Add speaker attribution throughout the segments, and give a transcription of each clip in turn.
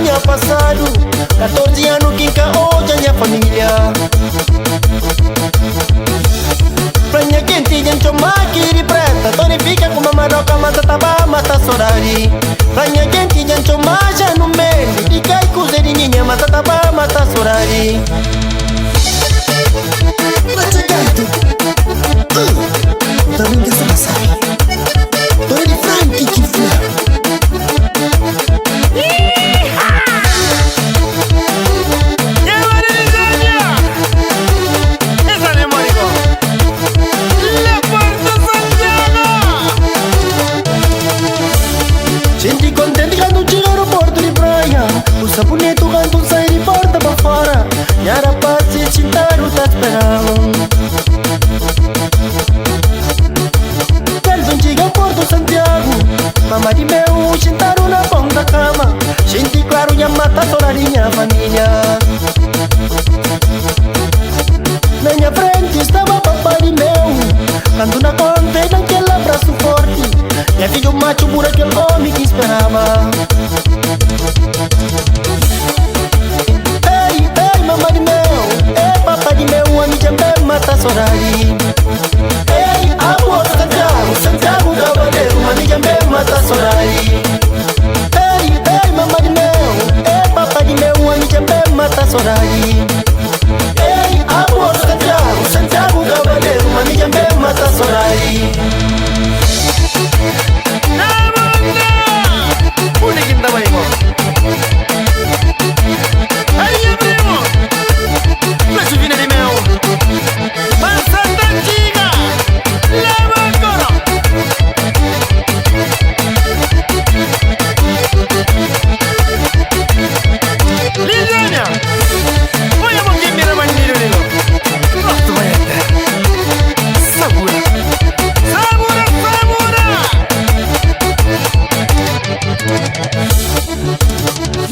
Speaker 1: tinha passado 14 anos que nunca hoje a minha família. Pra minha quente, gente, chama que preta. Tony fica com uma maroca, mas tava mata sorari. Pra minha quente, gente, chama já no meio. E cai cozerinha, mas tava mata sorari.
Speaker 2: Mata gato. Também que essa sabe. Tony de Frank que flor.
Speaker 1: Gente contente quando chega no porto de praia. O sabonete quando sai de porta pra fora. E a rapaz se sentaram, tá esperando. Quando chega ao porto Santiago, mamãe de meu sentaram na ponta da cama. Gente claro, já mata toda a minha família. Na minha frente estava papai de meu, quando na conta e daquele abraço forte. E a filho macho por aquele homem que esperava. Ei, ei, mamãe de meu, ei, papai de meu, a minha também mata sorari. Ei, amor, Santiago, Santiago Cavaleiro, a minha também mata sorari. Ei, ei, mamãe de meu, ei, papai de meu, a minha também mata sorari. Ei, amor, Santiago, Santiago Cavaleiro, a minha também mata sorari.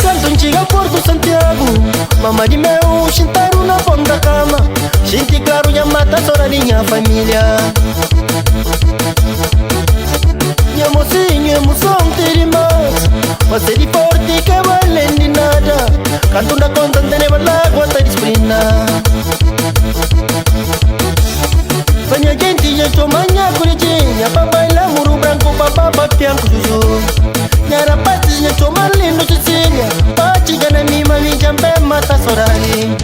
Speaker 1: Quando chega ao Porto Santiago, mamãe de meu sentaram na ponta da cama. Gente claro, já mata a minha família. Minha mocinha, emoção, ter mais. Você de forte que vale de nada. Canto na conta, não tem água, tá disciplina. Banha gente, já chama minha curidinha. Papai lá, muro branco, papá, pianco, juju. Minha rapazinha, chama lindo, Cecília. Pati, gana, mima, minha jambe, mata sorari.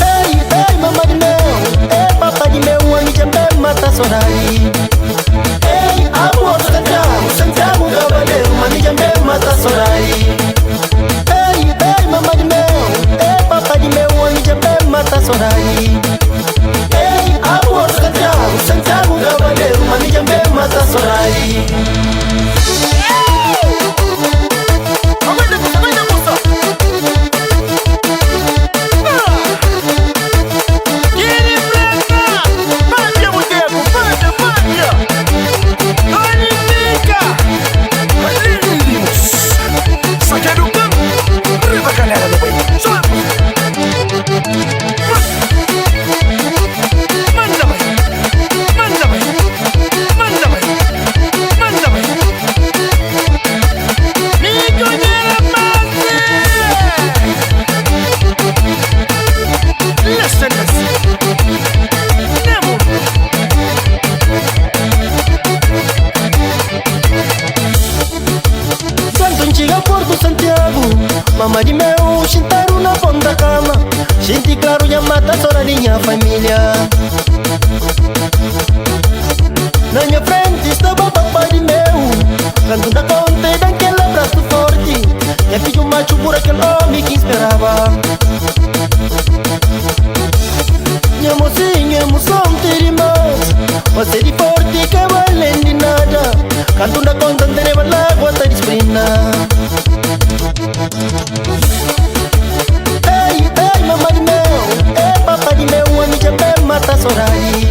Speaker 1: Ei, ei, mamãe de meu, ei, papai de meu, a minha jambe, mata sorari. Ei, amor, Santiago, Santiago Cavaleiro, a minha jambe, mata sorari. Ei, ei, mamãe de meu, ei, papai de meu, a minha jambe, mata sorari. Ei, amor, Santiago, Santiago Cavaleiro, a minha jambe, mata sorari. Santiago, mamãe de meu sentaram na ponta da cama. Gente claro, já mata toda a minha família. Na minha frente estava papai de meu, quando da conta e daquele abraço forte. E a filho macho por aquele homem que esperava. Minha mocinha, emoção, ter mais. Você de forte que vale de nada. Quando da conta, não tem água, tá disciplina. Ei, ei, mamãe de meu, ei, papai de meu, a minha jambe, mata sorari.